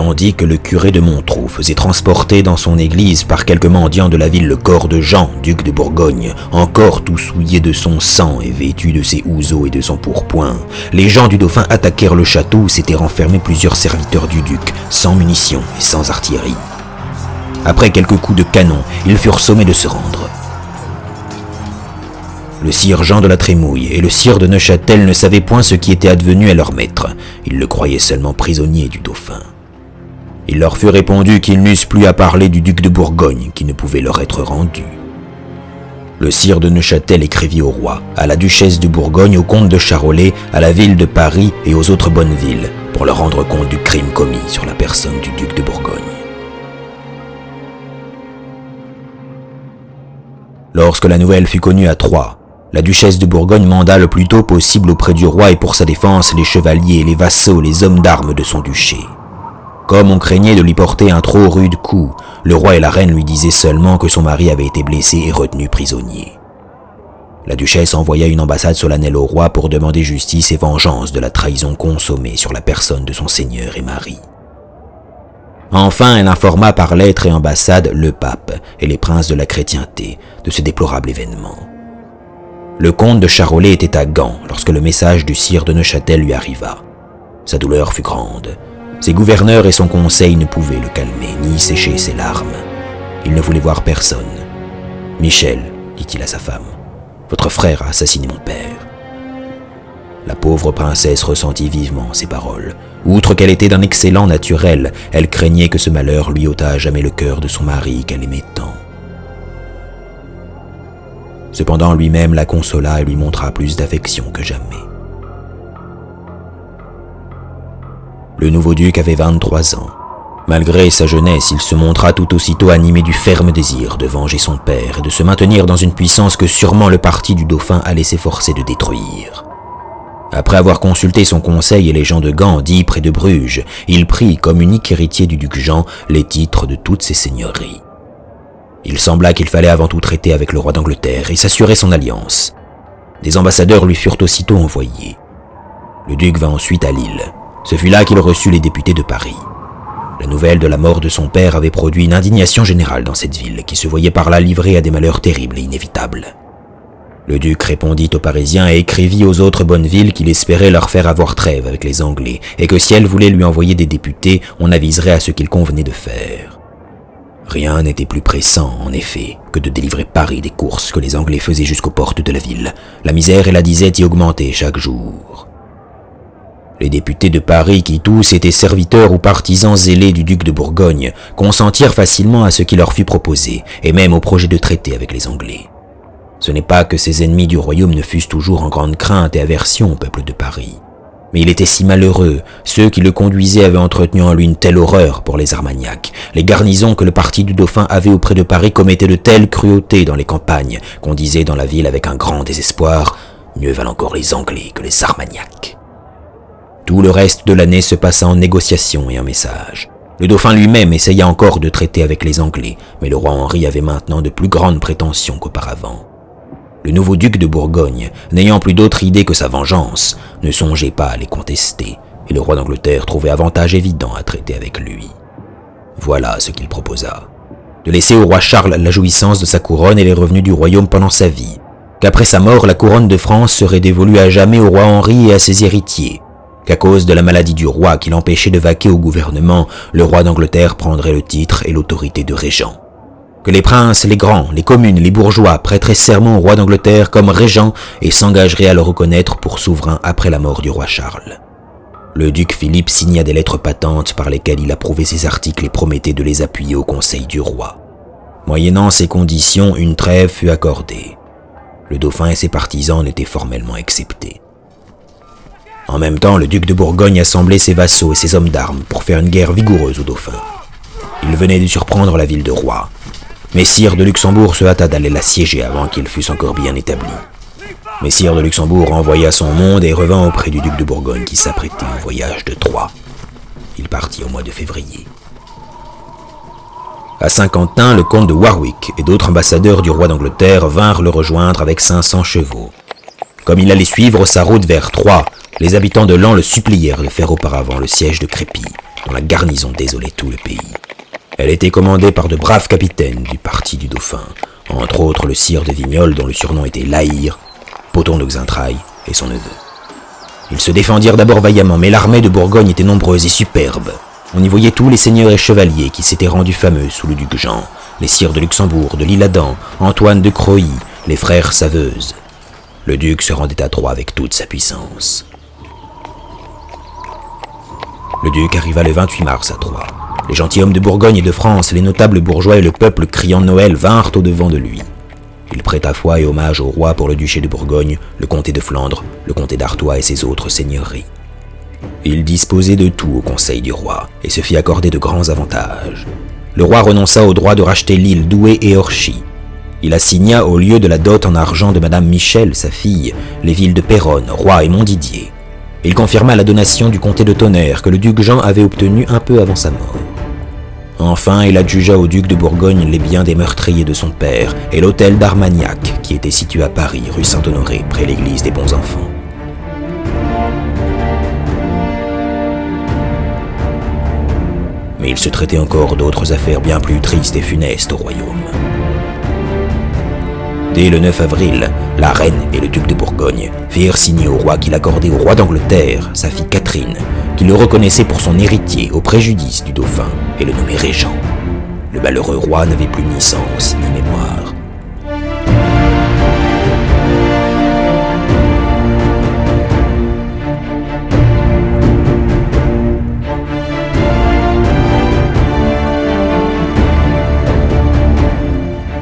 tandis que le curé de Montrou faisait transporter dans son église par quelques mendiants de la ville le corps de Jean, duc de Bourgogne, encore tout souillé de son sang et vêtu de ses houseaux et de son pourpoint, les gens du dauphin attaquèrent le château où s'étaient renfermés plusieurs serviteurs du duc, sans munitions et sans artillerie. Après quelques coups de canon, ils furent sommés de se rendre. Le sire Jean de la Trémouille et le sire de Neufchâtel ne savaient point ce qui était advenu à leur maître, ils le croyaient seulement prisonnier du dauphin. Il leur fut répondu qu'ils n'eussent plus à parler du duc de Bourgogne qui ne pouvait leur être rendu. Le sire de Neufchâtel écrivit au roi, à la duchesse de Bourgogne, au comte de Charolais, à la ville de Paris et aux autres bonnes villes, pour leur rendre compte du crime commis sur la personne du duc de Bourgogne. Lorsque la nouvelle fut connue à Troyes, la duchesse de Bourgogne manda le plus tôt possible auprès du roi et pour sa défense les chevaliers, les vassaux, les hommes d'armes de son duché. Comme on craignait de lui porter un trop rude coup, le roi et la reine lui disaient seulement que son mari avait été blessé et retenu prisonnier. La duchesse envoya une ambassade solennelle au roi pour demander justice et vengeance de la trahison consommée sur la personne de son seigneur et mari. Enfin, elle informa par lettre et ambassade le pape et les princes de la chrétienté de ce déplorable événement. Le comte de Charolais était à Gand lorsque le message du sire de Neufchâtel lui arriva. Sa douleur fut grande. Ses gouverneurs et son conseil ne pouvaient le calmer, ni sécher ses larmes. Il ne voulait voir personne. « Michel, dit-il à sa femme, votre frère a assassiné mon père. » La pauvre princesse ressentit vivement ces paroles. Outre qu'elle était d'un excellent naturel, elle craignait que ce malheur lui ôtât à jamais le cœur de son mari qu'elle aimait tant. Cependant, lui-même la consola et lui montra plus d'affection que jamais. Le nouveau duc avait 23 ans. Malgré sa jeunesse, il se montra tout aussitôt animé du ferme désir de venger son père et de se maintenir dans une puissance que sûrement le parti du dauphin allait s'efforcer de détruire. Après avoir consulté son conseil et les gens de Gand, dit près de Bruges, il prit, comme unique héritier du duc Jean, les titres de toutes ses seigneuries. Il sembla qu'il fallait avant tout traiter avec le roi d'Angleterre et s'assurer son alliance. Des ambassadeurs lui furent aussitôt envoyés. Le duc vint ensuite à Lille. Ce fut là qu'il reçut les députés de Paris. La nouvelle de la mort de son père avait produit une indignation générale dans cette ville, qui se voyait par là livrée à des malheurs terribles et inévitables. Le duc répondit aux Parisiens et écrivit aux autres bonnes villes qu'il espérait leur faire avoir trêve avec les Anglais, et que si elles voulaient lui envoyer des députés, on aviserait à ce qu'il convenait de faire. Rien n'était plus pressant, en effet, que de délivrer Paris des courses que les Anglais faisaient jusqu'aux portes de la ville. La misère et la disette y augmentaient chaque jour. Les députés de Paris, qui tous étaient serviteurs ou partisans zélés du duc de Bourgogne, consentirent facilement à ce qui leur fut proposé, et même au projet de traité avec les Anglais. Ce n'est pas que ces ennemis du royaume ne fussent toujours en grande crainte et aversion au peuple de Paris. Mais il était si malheureux, ceux qui le conduisaient avaient entretenu en lui une telle horreur pour les Armagnacs. Les garnisons que le parti du dauphin avait auprès de Paris commettaient de telles cruautés dans les campagnes qu'on disait dans la ville avec un grand désespoir « Mieux valent encore les Anglais que les Armagnacs ». Tout le reste de l'année se passa en négociations et en messages. Le dauphin lui-même essaya encore de traiter avec les Anglais, mais le roi Henri avait maintenant de plus grandes prétentions qu'auparavant. Le nouveau duc de Bourgogne, n'ayant plus d'autre idée que sa vengeance, ne songeait pas à les contester, et le roi d'Angleterre trouvait avantage évident à traiter avec lui. Voilà ce qu'il proposa. De laisser au roi Charles la jouissance de sa couronne et les revenus du royaume pendant sa vie, qu'après sa mort la couronne de France serait dévolue à jamais au roi Henri et à ses héritiers, qu'à cause de la maladie du roi qui l'empêchait de vaquer au gouvernement, le roi d'Angleterre prendrait le titre et l'autorité de régent. Que les princes, les grands, les communes, les bourgeois prêteraient serment au roi d'Angleterre comme régent et s'engageraient à le reconnaître pour souverain après la mort du roi Charles. Le duc Philippe signa des lettres patentes par lesquelles il approuvait ces articles et promettait de les appuyer au conseil du roi. Moyennant ces conditions, une trêve fut accordée. Le dauphin et ses partisans n'étaient formellement exceptés. En même temps, le duc de Bourgogne assemblait ses vassaux et ses hommes d'armes pour faire une guerre vigoureuse au dauphin. Il venait de surprendre la ville de Roye. Messire de Luxembourg se hâta d'aller l'assiéger avant qu'ils fussent encore bien établis. Messire de Luxembourg envoya son monde et revint auprès du duc de Bourgogne qui s'apprêtait au voyage de Troyes. Il partit au mois de février. À Saint-Quentin, le comte de Warwick et d'autres ambassadeurs du roi d'Angleterre vinrent le rejoindre avec 500 chevaux. Comme il allait suivre sa route vers Troyes, les habitants de Laon le supplièrent de faire auparavant le siège de Crépy, dont la garnison désolait tout le pays. Elle était commandée par de braves capitaines du parti du dauphin, entre autres le sire de Vignoles dont le surnom était Lahire, Pothon de Xaintrailles et son neveu. Ils se défendirent d'abord vaillamment, mais l'armée de Bourgogne était nombreuse et superbe. On y voyait tous les seigneurs et chevaliers qui s'étaient rendus fameux sous le duc Jean, les sires de Luxembourg, de l'Isle-Adam, Antoine de Croÿ, les frères Saveuse. Le duc se rendait à Troyes avec toute sa puissance. Le duc arriva le 28 mars à Troyes. Les gentilshommes de Bourgogne et de France, les notables bourgeois et le peuple criant Noël vinrent au-devant de lui. Il prêta foi et hommage au roi pour le duché de Bourgogne, le comté de Flandre, le comté d'Artois et ses autres seigneuries. Il disposait de tout au conseil du roi et se fit accorder de grands avantages. Le roi renonça au droit de racheter l'île Douai et Orchy. Il assigna au lieu de la dot en argent de madame Michel, sa fille, les villes de Péronne, Roye et Montdidier. Il confirma la donation du comté de Tonnerre que le duc Jean avait obtenu un peu avant sa mort. Enfin, il adjugea au duc de Bourgogne les biens des meurtriers de son père et l'hôtel d'Armagnac, qui était situé à Paris, rue Saint-Honoré, près l'église des Bons-Enfants. Mais il se traitait encore d'autres affaires bien plus tristes et funestes au royaume. Dès le 9 avril, la reine et le duc de Bourgogne firent signer au roi qu'il accordait au roi d'Angleterre, sa fille Catherine, qu'il le reconnaissait pour son héritier au préjudice du dauphin et le nommait régent. Le malheureux roi n'avait plus ni sens ni mémoire.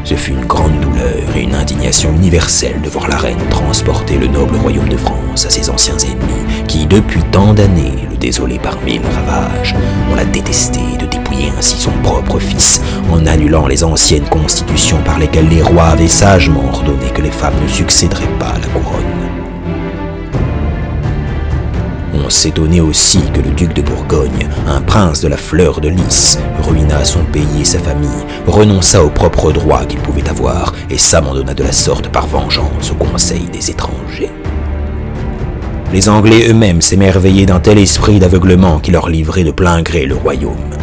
Ce fut une grande douleur et une indignation universelle de voir la reine transporter le noble royaume de France à ses anciens ennemis, qui, depuis tant d'années, le désolaient par mille ravages. On la détestait de dépouiller ainsi son propre fils, en annulant les anciennes constitutions par lesquelles les rois avaient sagement ordonné que les femmes ne succéderaient pas à la couronne. On s'étonnait aussi que le duc de Bourgogne, un prince de la fleur de lys, ruina son pays et sa famille, renonça aux propres droits qu'il pouvait avoir et s'abandonna de la sorte par vengeance au conseil des étrangers. Les Anglais eux-mêmes s'émerveillaient d'un tel esprit d'aveuglement qui leur livrait de plein gré le royaume.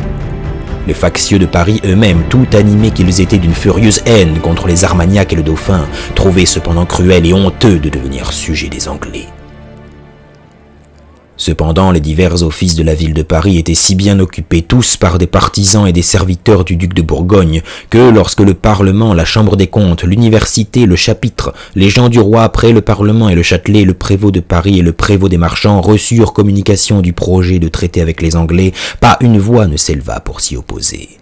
Les factieux de Paris eux-mêmes, tout animés qu'ils étaient d'une furieuse haine contre les Armagnacs et le dauphin, trouvaient cependant cruel et honteux de devenir sujets des Anglais. Cependant, les divers offices de la ville de Paris étaient si bien occupés tous par des partisans et des serviteurs du duc de Bourgogne que lorsque le Parlement, la Chambre des comptes, l'université, le chapitre, les gens du roi après le Parlement et le Châtelet, le prévôt de Paris et le prévôt des marchands reçurent communication du projet de traiter avec les Anglais, pas une voix ne s'éleva pour s'y opposer.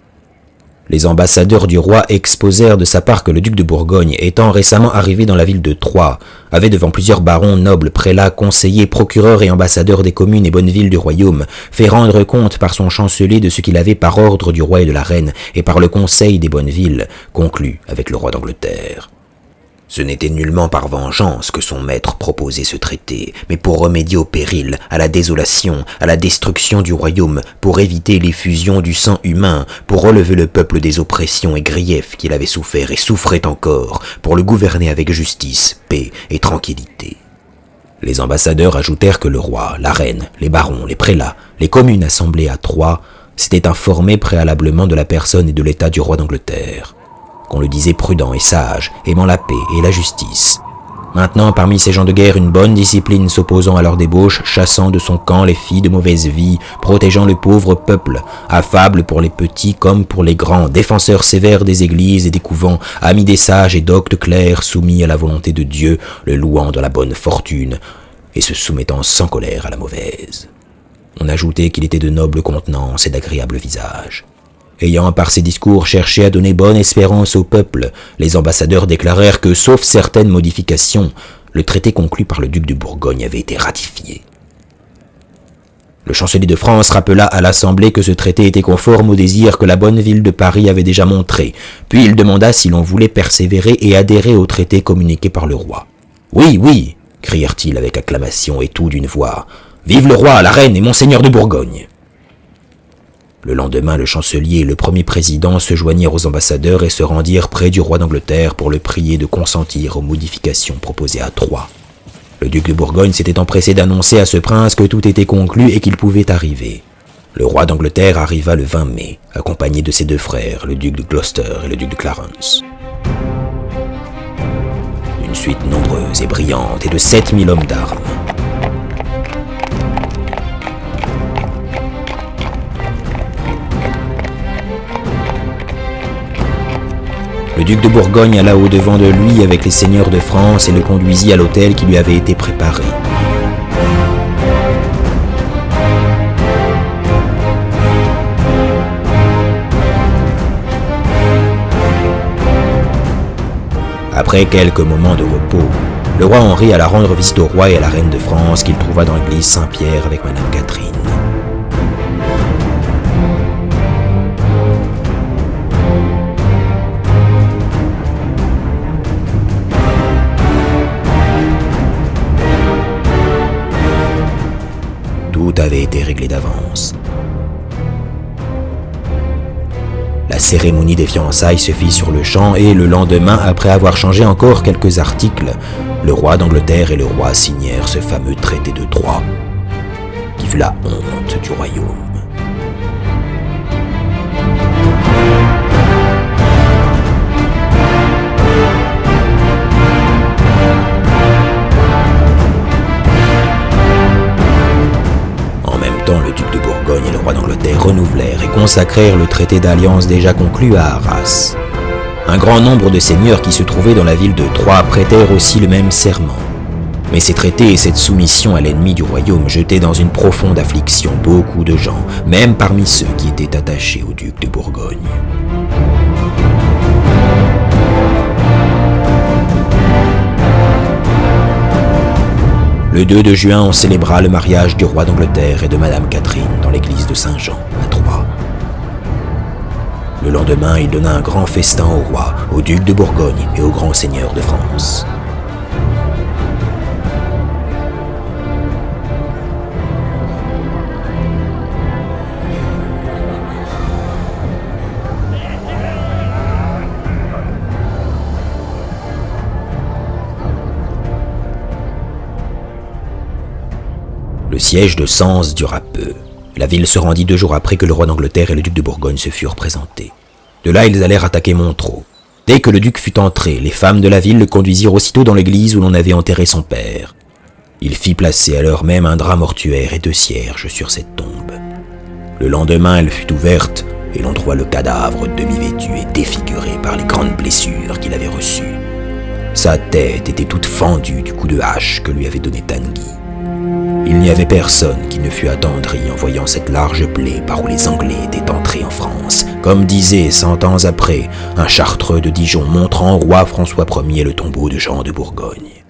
Les ambassadeurs du roi exposèrent de sa part que le duc de Bourgogne, étant récemment arrivé dans la ville de Troyes, avait devant plusieurs barons, nobles, prélats, conseillers, procureurs et ambassadeurs des communes et bonnes villes du royaume, fait rendre compte par son chancelier de ce qu'il avait par ordre du roi et de la reine, et par le conseil des bonnes villes, conclu avec le roi d'Angleterre. Ce n'était nullement par vengeance que son maître proposait ce traité, mais pour remédier au péril, à la désolation, à la destruction du royaume, pour éviter l'effusion du sang humain, pour relever le peuple des oppressions et griefs qu'il avait souffert et souffrait encore, pour le gouverner avec justice, paix et tranquillité. Les ambassadeurs ajoutèrent que le roi, la reine, les barons, les prélats, les communes assemblées à Troyes s'étaient informés préalablement de la personne et de l'état du roi d'Angleterre, qu'on le disait prudent et sage, aimant la paix et la justice. Maintenant, parmi ces gens de guerre, une bonne discipline s'opposant à leur débauche, chassant de son camp les filles de mauvaise vie, protégeant le pauvre peuple, affable pour les petits comme pour les grands, défenseur sévère des églises et des couvents, ami des sages et doctes clercs, soumis à la volonté de Dieu, le louant dans la bonne fortune, et se soumettant sans colère à la mauvaise. On ajoutait qu'il était de noble contenance et d'agréable visage. Ayant par ses discours cherché à donner bonne espérance au peuple, les ambassadeurs déclarèrent que, sauf certaines modifications, le traité conclu par le duc de Bourgogne avait été ratifié. Le chancelier de France rappela à l'Assemblée que ce traité était conforme au désir que la bonne ville de Paris avait déjà montré, puis il demanda si l'on voulait persévérer et adhérer au traité communiqué par le roi. « Oui, oui !» crièrent-ils avec acclamation et tout d'une voix. « Vive le roi, la reine et monseigneur de Bourgogne !» Le lendemain, le chancelier et le premier président se joignirent aux ambassadeurs et se rendirent près du roi d'Angleterre pour le prier de consentir aux modifications proposées à Troyes. Le duc de Bourgogne s'était empressé d'annoncer à ce prince que tout était conclu et qu'il pouvait arriver. Le roi d'Angleterre arriva le 20 mai, accompagné de ses deux frères, le duc de Gloucester et le duc de Clarence. Une suite nombreuse et brillante et de 7000 hommes d'armes. Le duc de Bourgogne alla au-devant de lui avec les seigneurs de France et le conduisit à l'hôtel qui lui avait été préparé. Après quelques moments de repos, le roi Henri alla rendre visite au roi et à la reine de France qu'il trouva dans l'église Saint-Pierre avec Madame Catherine. Tout avait été réglé d'avance. La cérémonie des fiançailles se fit sur le champ et le lendemain, après avoir changé encore quelques articles, le roi d'Angleterre et le roi signèrent ce fameux traité de Troyes, qui fut la honte du royaume. Le duc de Bourgogne et le roi d'Angleterre renouvelèrent et consacrèrent le traité d'alliance déjà conclu à Arras. Un grand nombre de seigneurs qui se trouvaient dans la ville de Troyes prêtèrent aussi le même serment. Mais ces traités et cette soumission à l'ennemi du royaume jetaient dans une profonde affliction beaucoup de gens, même parmi ceux qui étaient attachés au duc de Bourgogne. Le 2 de juin, on célébra le mariage du roi d'Angleterre et de Madame Catherine dans l'église de Saint-Jean, à Troyes. Le lendemain, il donna un grand festin au roi, au duc de Bourgogne et aux grands seigneurs de France. Le siège de Sens dura peu. La ville se rendit 2 jours après que le roi d'Angleterre et le duc de Bourgogne se furent présentés. De là, ils allèrent attaquer Montreux. Dès que le duc fut entré, les femmes de la ville le conduisirent aussitôt dans l'église où l'on avait enterré son père. Il fit placer à l'heure même un drap mortuaire et 2 cierges sur cette tombe. Le lendemain, elle fut ouverte et l'on trouva le cadavre demi-vêtu et défiguré par les grandes blessures qu'il avait reçues. Sa tête était toute fendue du coup de hache que lui avait donné Tanguy. Il n'y avait personne qui ne fût attendri en voyant cette large plaie par où les Anglais étaient entrés en France, comme disait 100 ans après un Chartreux de Dijon montrant au roi François Ier le tombeau de Jean de Bourgogne.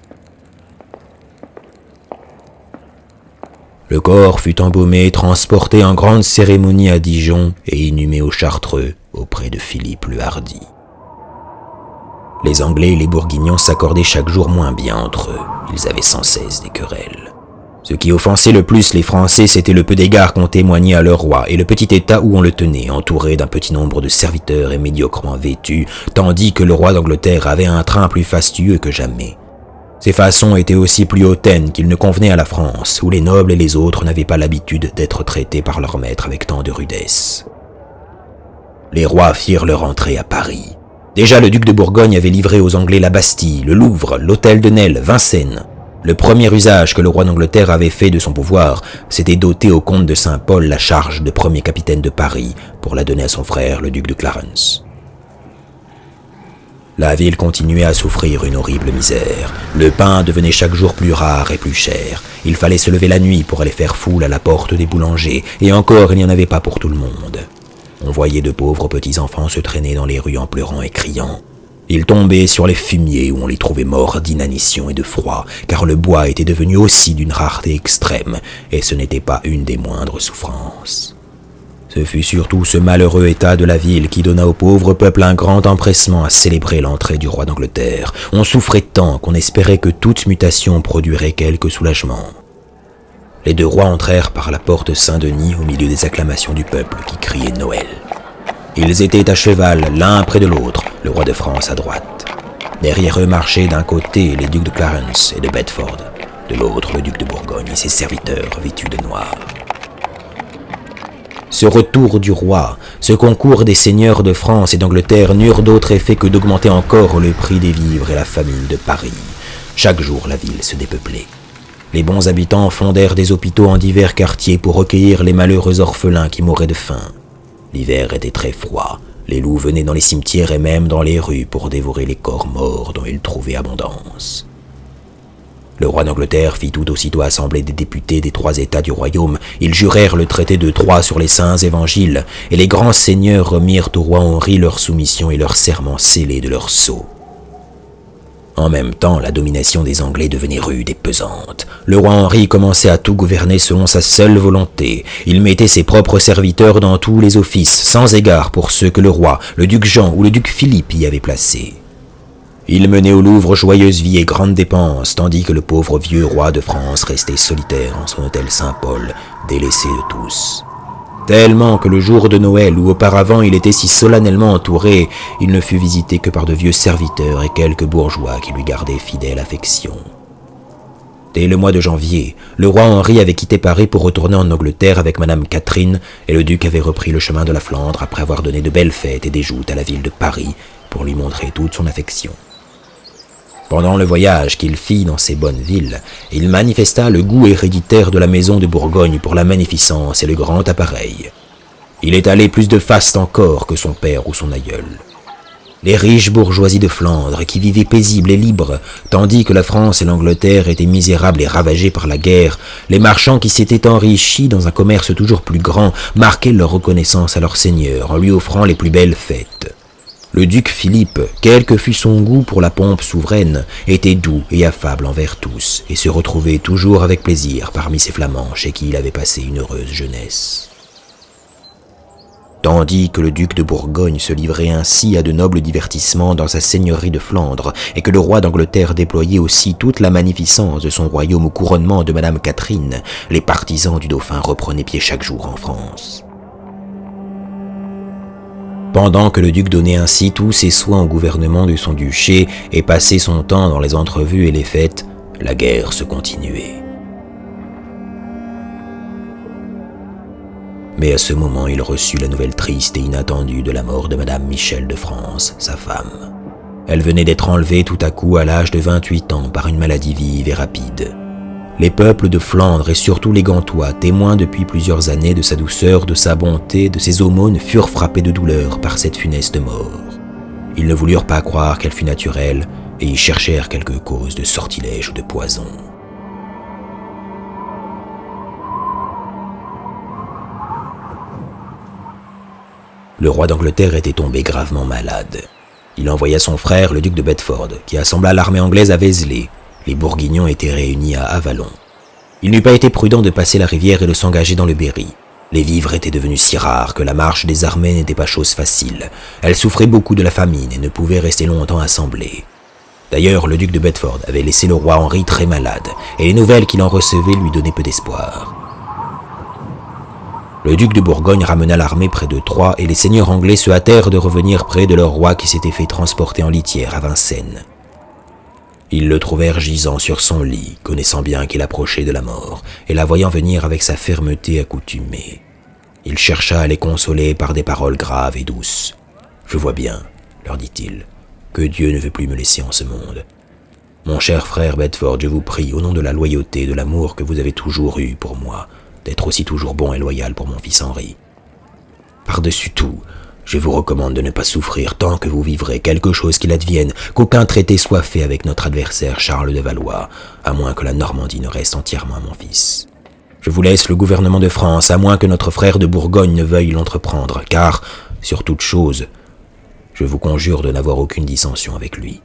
Le corps fut embaumé, transporté en grande cérémonie à Dijon et inhumé au Chartreux auprès de Philippe le Hardi. Les Anglais et les Bourguignons s'accordaient chaque jour moins bien entre eux, ils avaient sans cesse des querelles. Ce qui offensait le plus les Français, c'était le peu d'égard qu'on témoignait à leur roi et le petit état où on le tenait, entouré d'un petit nombre de serviteurs et médiocrement vêtus, tandis que le roi d'Angleterre avait un train plus fastueux que jamais. Ses façons étaient aussi plus hautaines qu'il ne convenait à la France, où les nobles et les autres n'avaient pas l'habitude d'être traités par leur maître avec tant de rudesse. Les rois firent leur entrée à Paris. Déjà le duc de Bourgogne avait livré aux Anglais la Bastille, le Louvre, l'hôtel de Nesle, Vincennes. Le premier usage que le roi d'Angleterre avait fait de son pouvoir, c'était d'ôter au comte de Saint-Paul la charge de premier capitaine de Paris pour la donner à son frère, le duc de Clarence. La ville continuait à souffrir une horrible misère. Le pain devenait chaque jour plus rare et plus cher. Il fallait se lever la nuit pour aller faire foule à la porte des boulangers, et encore il n'y en avait pas pour tout le monde. On voyait de pauvres petits-enfants se traîner dans les rues en pleurant et criant. Ils tombaient sur les fumiers où on les trouvait morts d'inanition et de froid, car le bois était devenu aussi d'une rareté extrême, et ce n'était pas une des moindres souffrances. Ce fut surtout ce malheureux état de la ville qui donna au pauvre peuple un grand empressement à célébrer l'entrée du roi d'Angleterre. On souffrait tant qu'on espérait que toute mutation produirait quelque soulagement. Les 2 rois entrèrent par la porte Saint-Denis au milieu des acclamations du peuple qui criait Noël. Ils étaient à cheval, l'un près de l'autre, le roi de France à droite. Derrière eux marchaient d'un côté les ducs de Clarence et de Bedford, de l'autre le duc de Bourgogne et ses serviteurs vêtus de noir. Ce retour du roi, ce concours des seigneurs de France et d'Angleterre n'eurent d'autre effet que d'augmenter encore le prix des vivres et la famine de Paris. Chaque jour, la ville se dépeuplait. Les bons habitants fondèrent des hôpitaux en divers quartiers pour recueillir les malheureux orphelins qui mouraient de faim. L'hiver était très froid. Les loups venaient dans les cimetières et même dans les rues pour dévorer les corps morts dont ils trouvaient abondance. Le roi d'Angleterre fit tout aussitôt assembler des députés des 3 États du royaume. Ils jurèrent le traité de Troyes sur les saints évangiles, et les grands seigneurs remirent au roi Henri leur soumission et leur serment scellé de leur sceau. En même temps, la domination des Anglais devenait rude et pesante. Le roi Henri commençait à tout gouverner selon sa seule volonté. Il mettait ses propres serviteurs dans tous les offices, sans égard pour ceux que le roi, le duc Jean ou le duc Philippe y avaient placés. Il menait au Louvre joyeuse vie et grandes dépenses, tandis que le pauvre vieux roi de France restait solitaire en son hôtel Saint-Paul, délaissé de tous. Tellement que le jour de Noël, où auparavant il était si solennellement entouré, il ne fut visité que par de vieux serviteurs et quelques bourgeois qui lui gardaient fidèle affection. Dès le mois de janvier, le roi Henri avait quitté Paris pour retourner en Angleterre avec Madame Catherine, et le duc avait repris le chemin de la Flandre après avoir donné de belles fêtes et des joutes à la ville de Paris pour lui montrer toute son affection. Pendant le voyage qu'il fit dans ces bonnes villes, il manifesta le goût héréditaire de la maison de Bourgogne pour la magnificence et le grand appareil. Il étalait plus de faste encore que son père ou son aïeul. Les riches bourgeoisies de Flandre, qui vivaient paisibles et libres, tandis que la France et l'Angleterre étaient misérables et ravagées par la guerre, les marchands qui s'étaient enrichis dans un commerce toujours plus grand, marquaient leur reconnaissance à leur seigneur en lui offrant les plus belles fêtes. Le duc Philippe, quel que fût son goût pour la pompe souveraine, était doux et affable envers tous, et se retrouvait toujours avec plaisir parmi ces Flamands chez qui il avait passé une heureuse jeunesse. Tandis que le duc de Bourgogne se livrait ainsi à de nobles divertissements dans sa seigneurie de Flandre, et que le roi d'Angleterre déployait aussi toute la magnificence de son royaume au couronnement de Madame Catherine, les partisans du dauphin reprenaient pied chaque jour en France. Pendant que le duc donnait ainsi tous ses soins au gouvernement de son duché et passait son temps dans les entrevues et les fêtes, la guerre se continuait. Mais à ce moment, il reçut la nouvelle triste et inattendue de la mort de Madame Michel de France, sa femme. Elle venait d'être enlevée tout à coup à l'âge de 28 ans par une maladie vive et rapide. Les peuples de Flandre et surtout les Gantois, témoins depuis plusieurs années de sa douceur, de sa bonté, de ses aumônes, furent frappés de douleur par cette funeste mort. Ils ne voulurent pas croire qu'elle fût naturelle et y cherchèrent quelque cause de sortilège ou de poison. Le roi d'Angleterre était tombé gravement malade. Il envoya son frère, le duc de Bedford, qui assembla l'armée anglaise à Vézelay. Les Bourguignons étaient réunis à Avalon. Il n'eût pas été prudent de passer la rivière et de s'engager dans le Berry. Les vivres étaient devenus si rares que la marche des armées n'était pas chose facile. Elles souffraient beaucoup de la famine et ne pouvaient rester longtemps assemblées. D'ailleurs, le duc de Bedford avait laissé le roi Henri très malade, et les nouvelles qu'il en recevait lui donnaient peu d'espoir. Le duc de Bourgogne ramena l'armée près de Troyes et les seigneurs anglais se hâtèrent de revenir près de leur roi qui s'était fait transporter en litière à Vincennes. Ils le trouvèrent gisant sur son lit, connaissant bien qu'il approchait de la mort, et la voyant venir avec sa fermeté accoutumée. Il chercha à les consoler par des paroles graves et douces. « Je vois bien, leur dit-il, que Dieu ne veut plus me laisser en ce monde. Mon cher frère Bedford, je vous prie, au nom de la loyauté et de l'amour que vous avez toujours eu pour moi, d'être aussi toujours bon et loyal pour mon fils Henri. Par-dessus tout, je vous recommande de ne pas souffrir tant que vous vivrez quelque chose qu'il advienne, qu'aucun traité soit fait avec notre adversaire Charles de Valois, à moins que la Normandie ne reste entièrement à mon fils. Je vous laisse le gouvernement de France, à moins que notre frère de Bourgogne ne veuille l'entreprendre, car, sur toute chose, je vous conjure de n'avoir aucune dissension avec lui.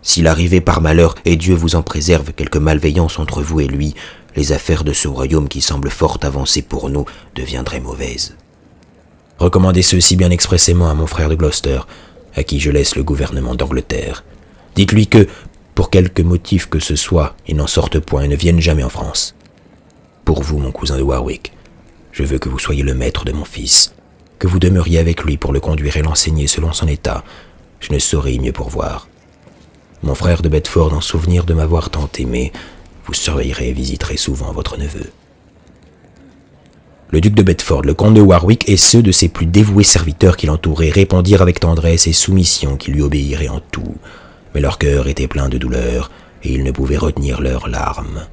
S'il arrivait par malheur, et Dieu vous en préserve, quelque malveillance entre vous et lui, les affaires de ce royaume qui semble fort avancé pour nous deviendraient mauvaises. Recommandez ceci bien expressément à mon frère de Gloucester, à qui je laisse le gouvernement d'Angleterre. Dites-lui que, pour quelque motif que ce soit, il n'en sorte point et ne vienne jamais en France. Pour vous, mon cousin de Warwick, je veux que vous soyez le maître de mon fils, que vous demeuriez avec lui pour le conduire et l'enseigner selon son état. Je ne saurais y mieux pourvoir. Mon frère de Bedford, en souvenir de m'avoir tant aimé, vous surveillerez et visiterez souvent votre neveu. Le duc de Bedford, le comte de Warwick et ceux de ses plus dévoués serviteurs qui l'entouraient répondirent avec tendresse et soumission qu'ils lui obéiraient en tout. Mais leur cœur était plein de douleur et ils ne pouvaient retenir leurs larmes.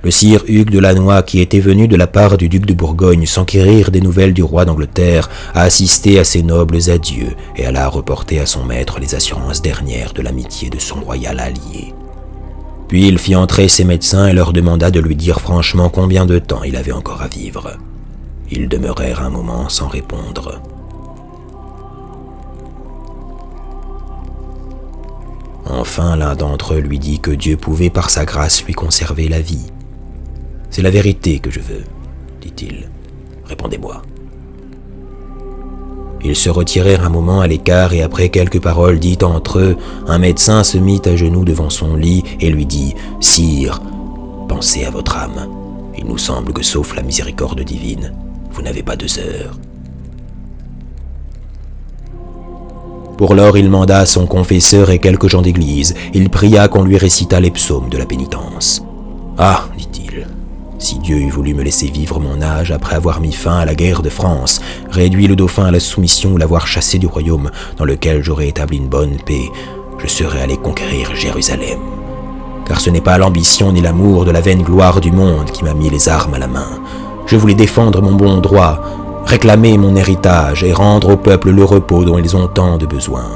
Le sire Hugues de Lannoy, qui était venu de la part du duc de Bourgogne s'enquérir des nouvelles du roi d'Angleterre, a assisté à ses nobles adieux et alla reporter à son maître les assurances dernières de l'amitié de son royal allié. Puis il fit entrer ses médecins et leur demanda de lui dire franchement combien de temps il avait encore à vivre. Ils demeurèrent un moment sans répondre. Enfin, l'un d'entre eux lui dit que Dieu pouvait par sa grâce lui conserver la vie. « C'est la vérité que je veux, dit-il. Répondez-moi. » Ils se retirèrent un moment à l'écart et après quelques paroles dites entre eux, un médecin se mit à genoux devant son lit et lui dit « Sire, pensez à votre âme. Il nous semble que sauf la miséricorde divine, vous n'avez pas 2 heures. » Pour lors, il manda son confesseur et quelques gens d'église. Il pria qu'on lui récitât les psaumes de la pénitence. « Ah, dit-il, si Dieu eût voulu me laisser vivre mon âge après avoir mis fin à la guerre de France, réduit le dauphin à la soumission ou l'avoir chassé du royaume dans lequel j'aurais établi une bonne paix, je serais allé conquérir Jérusalem. Car ce n'est pas l'ambition ni l'amour de la vaine gloire du monde qui m'a mis les armes à la main. Je voulais défendre mon bon droit, réclamer mon héritage et rendre au peuple le repos dont ils ont tant de besoin.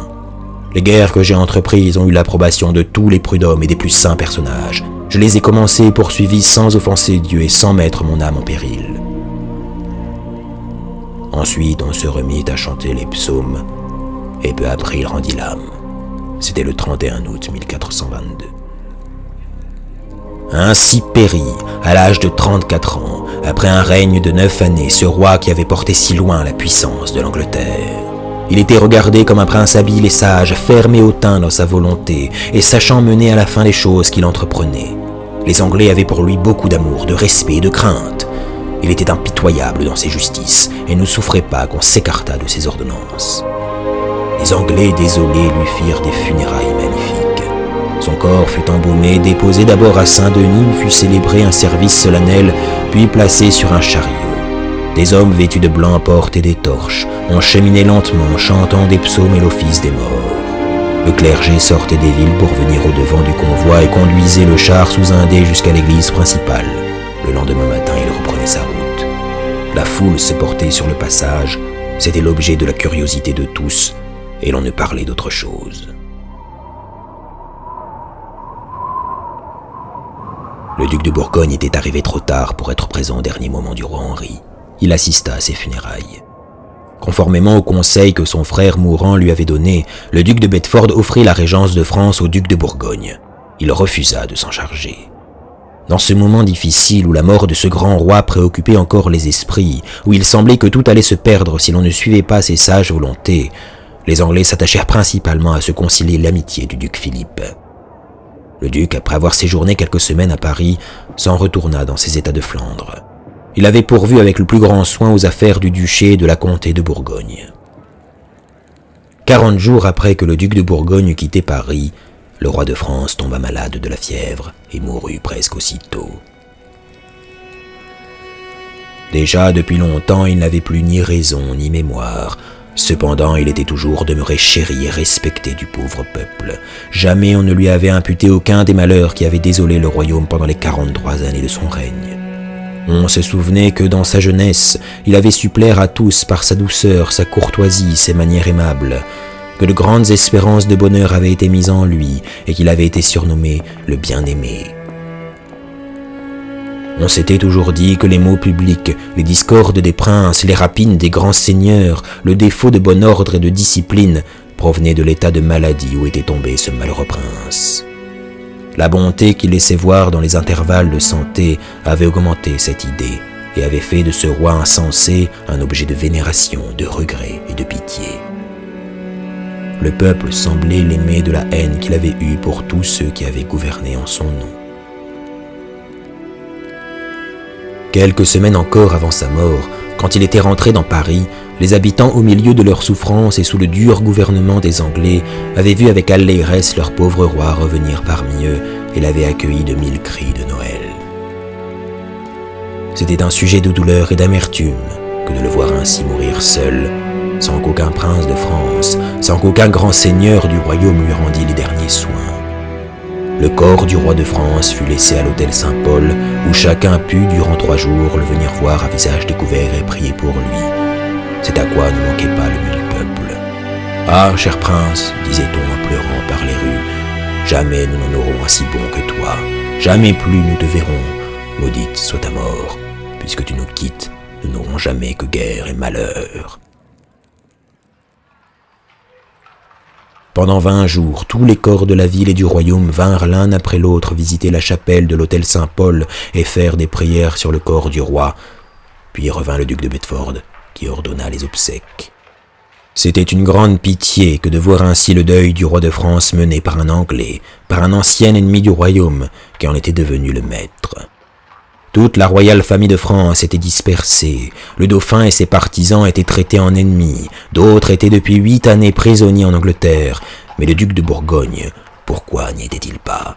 Les guerres que j'ai entreprises ont eu l'approbation de tous les prud'hommes et des plus saints personnages. Je les ai commencées et poursuivies sans offenser Dieu et sans mettre mon âme en péril. » Ensuite, on se remit à chanter les psaumes, et peu après il rendit l'âme. C'était le 31 août 1422. Ainsi périt, à l'âge de 34 ans, après un règne de 9 années, ce roi qui avait porté si loin la puissance de l'Angleterre. Il était regardé comme un prince habile et sage, ferme et hautain dans sa volonté, et sachant mener à la fin les choses qu'il entreprenait. Les Anglais avaient pour lui beaucoup d'amour, de respect et de crainte. Il était impitoyable dans ses justices, et ne souffrait pas qu'on s'écartât de ses ordonnances. Les Anglais, désolés, lui firent des funérailles magnifiques. Son corps fut embaumé, déposé d'abord à Saint-Denis où fut célébré un service solennel, puis placé sur un chariot. Des hommes vêtus de blanc portaient des torches, on cheminait lentement, chantant des psaumes et l'office des morts. Le clergé sortait des villes pour venir au-devant du convoi et conduisait le char sous un dé jusqu'à l'église principale. Le lendemain matin, il reprenait sa route. La foule se portait sur le passage, c'était l'objet de la curiosité de tous, et l'on ne parlait d'autre chose. Le duc de Bourgogne était arrivé trop tard pour être présent au dernier moment du roi Henri. Il assista à ses funérailles. Conformément au conseil que son frère mourant lui avait donné, le duc de Bedford offrit la régence de France au duc de Bourgogne. Il refusa de s'en charger. Dans ce moment difficile où la mort de ce grand roi préoccupait encore les esprits, où il semblait que tout allait se perdre si l'on ne suivait pas ses sages volontés, les Anglais s'attachèrent principalement à se concilier l'amitié du duc Philippe. Le duc, après avoir séjourné quelques semaines à Paris, s'en retourna dans ses états de Flandre. Il avait pourvu avec le plus grand soin aux affaires du duché et de la comté de Bourgogne. 40 jours après que le duc de Bourgogne eut quitté Paris, le roi de France tomba malade de la fièvre et mourut presque aussitôt. Déjà depuis longtemps, il n'avait plus ni raison ni mémoire. Cependant, il était toujours demeuré chéri et respecté du pauvre peuple. Jamais on ne lui avait imputé aucun des malheurs qui avaient désolé le royaume pendant les 43 années de son règne. On se souvenait que dans sa jeunesse, il avait su plaire à tous par sa douceur, sa courtoisie, ses manières aimables, que de grandes espérances de bonheur avaient été mises en lui et qu'il avait été surnommé le bien-aimé. On s'était toujours dit que les maux publics, les discordes des princes, les rapines des grands seigneurs, le défaut de bon ordre et de discipline provenaient de l'état de maladie où était tombé ce malheureux prince. La bonté qu'il laissait voir dans les intervalles de santé avait augmenté cette idée et avait fait de ce roi insensé un objet de vénération, de regret et de pitié. Le peuple semblait l'aimer de la haine qu'il avait eue pour tous ceux qui avaient gouverné en son nom. Quelques semaines encore avant sa mort, quand il était rentré dans Paris, les habitants, au milieu de leurs souffrances et sous le dur gouvernement des Anglais, avaient vu avec allégresse leur pauvre roi revenir parmi eux et l'avaient accueilli de 1000 cris de Noël. C'était un sujet de douleur et d'amertume que de le voir ainsi mourir seul, sans qu'aucun prince de France, sans qu'aucun grand seigneur du royaume lui rendît les derniers soins. Le corps du roi de France fut laissé à l'hôtel Saint-Paul, où chacun put, durant 3 jours, le venir voir à visage découvert et prier pour lui. C'est à quoi ne manquait pas le mieux du peuple. « Ah, cher prince, disait-on en pleurant par les rues, jamais nous n'en aurons un si bon que toi, jamais plus nous te verrons, maudite soit ta mort, puisque tu nous quittes, nous n'aurons jamais que guerre et malheur. » Pendant 20 jours, tous les corps de la ville et du royaume vinrent l'un après l'autre visiter la chapelle de l'hôtel Saint-Paul et faire des prières sur le corps du roi. Puis revint le duc de Bedford, qui ordonna les obsèques. C'était une grande pitié que de voir ainsi le deuil du roi de France mené par un Anglais, par un ancien ennemi du royaume, qui en était devenu le maître. Toute la royale famille de France était dispersée, le dauphin et ses partisans étaient traités en ennemis, d'autres étaient depuis 8 années prisonniers en Angleterre, mais le duc de Bourgogne, pourquoi n'y était-il pas?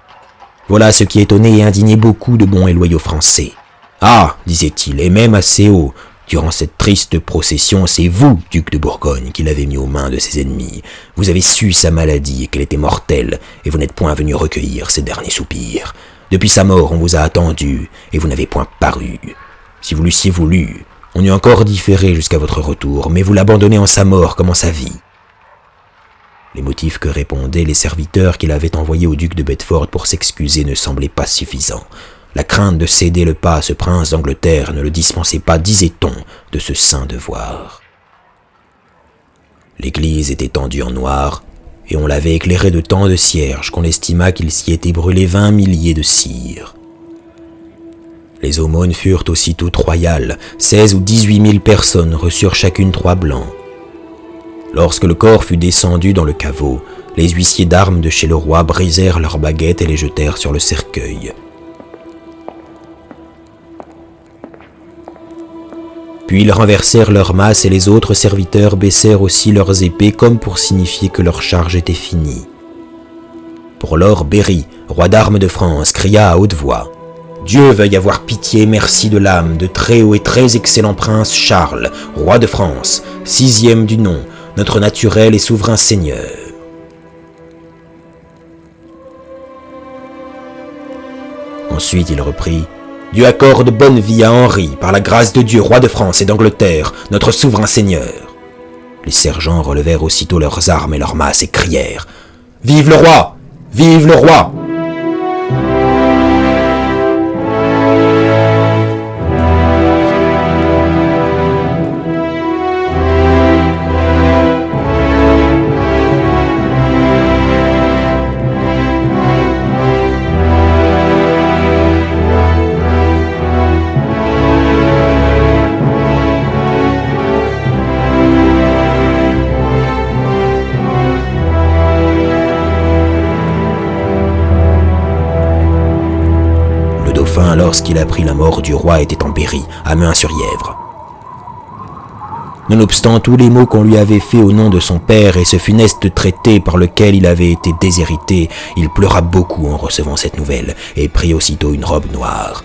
Voilà ce qui étonnait et indignait beaucoup de bons et loyaux Français. « Ah, disait-il, et même assez haut, durant cette triste procession, c'est vous, duc de Bourgogne, qui l'avez mis aux mains de ses ennemis. Vous avez su sa maladie et qu'elle était mortelle, et vous n'êtes point venu recueillir ses derniers soupirs. Depuis sa mort, on vous a attendu, et vous n'avez point paru. Si vous l'eussiez voulu, on eût encore différé jusqu'à votre retour, mais vous l'abandonnez en sa mort comme en sa vie. » Les motifs que répondaient les serviteurs qu'il avait envoyés au duc de Bedford pour s'excuser ne semblaient pas suffisants. La crainte de céder le pas à ce prince d'Angleterre ne le dispensait pas, disait-on, de ce saint devoir. L'église était tendue en noir, et on l'avait éclairé de tant de cierges qu'on estima qu'il s'y était brûlé 20 milliers de cire. Les aumônes furent aussitôt royales, 16 ou 18 000 personnes reçurent chacune 3 blancs. Lorsque le corps fut descendu dans le caveau, les huissiers d'armes de chez le roi brisèrent leurs baguettes et les jetèrent sur le cercueil. Puis ils renversèrent leurs masses et les autres serviteurs baissèrent aussi leurs épées comme pour signifier que leur charge était finie. Pour lors, Berry, roi d'armes de France, cria à haute voix « Dieu veuille avoir pitié et merci de l'âme de très haut et très excellent prince Charles, roi de France, 6e du nom, notre naturel et souverain seigneur. » Ensuite il reprit « Dieu accorde bonne vie à Henri, par la grâce de Dieu, roi de France et d'Angleterre, notre souverain seigneur. » Les sergents relevèrent aussitôt leurs armes et leurs masses et crièrent « Vive le roi! Vive le roi !» Lorsqu'il apprit la mort du roi était en Berry, à Meun-sur-Yèvre. Nonobstant tous les maux qu'on lui avait faits au nom de son père et ce funeste traité par lequel il avait été déshérité, il pleura beaucoup en recevant cette nouvelle et prit aussitôt une robe noire.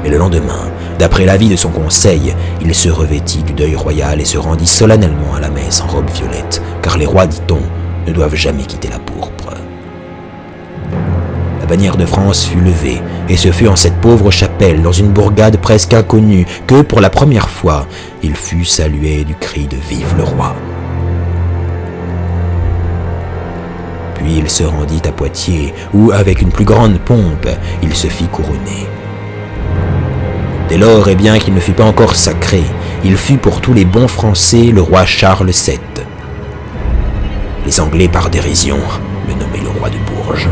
Mais le lendemain, d'après l'avis de son conseil, il se revêtit du deuil royal et se rendit solennellement à la messe en robe violette, car les rois, dit-on, ne doivent jamais quitter la pourpre. La bannière de France fut levée, et ce fut en cette pauvre chapelle, dans une bourgade presque inconnue, que, pour la première fois, il fut salué du cri de « Vive le roi !» Puis il se rendit à Poitiers, où, avec une plus grande pompe, il se fit couronner. Dès lors, et bien qu'il ne fût pas encore sacré, il fut pour tous les bons Français le roi Charles VII. Les Anglais, par dérision, le nommaient le roi de Bourges.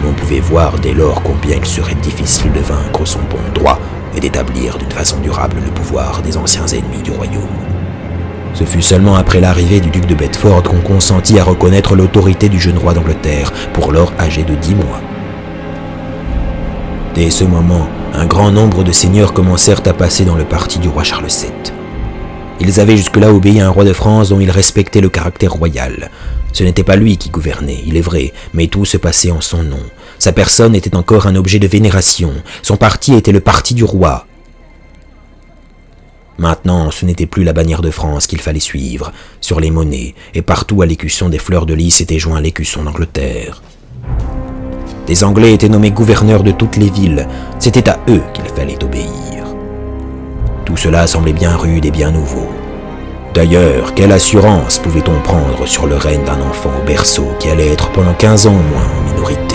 On pouvait voir dès lors combien il serait difficile de vaincre son bon droit et d'établir d'une façon durable le pouvoir des anciens ennemis du royaume. Ce fut seulement après l'arrivée du duc de Bedford qu'on consentit à reconnaître l'autorité du jeune roi d'Angleterre, pour lors âgé de 10 mois. Dès ce moment, un grand nombre de seigneurs commencèrent à passer dans le parti du roi Charles VII. Ils avaient jusque-là obéi à un roi de France dont ils respectaient le caractère royal. Ce n'était pas lui qui gouvernait, il est vrai, mais tout se passait en son nom. Sa personne était encore un objet de vénération. Son parti était le parti du roi. Maintenant, ce n'était plus la bannière de France qu'il fallait suivre. Sur les monnaies et partout à l'écusson des fleurs de lys s'était joint l'écusson d'Angleterre. Des Anglais étaient nommés gouverneurs de toutes les villes. C'était à eux qu'il fallait obéir. Tout cela semblait bien rude et bien nouveau. D'ailleurs, quelle assurance pouvait-on prendre sur le règne d'un enfant au berceau qui allait être pendant 15 ans au moins en minorité?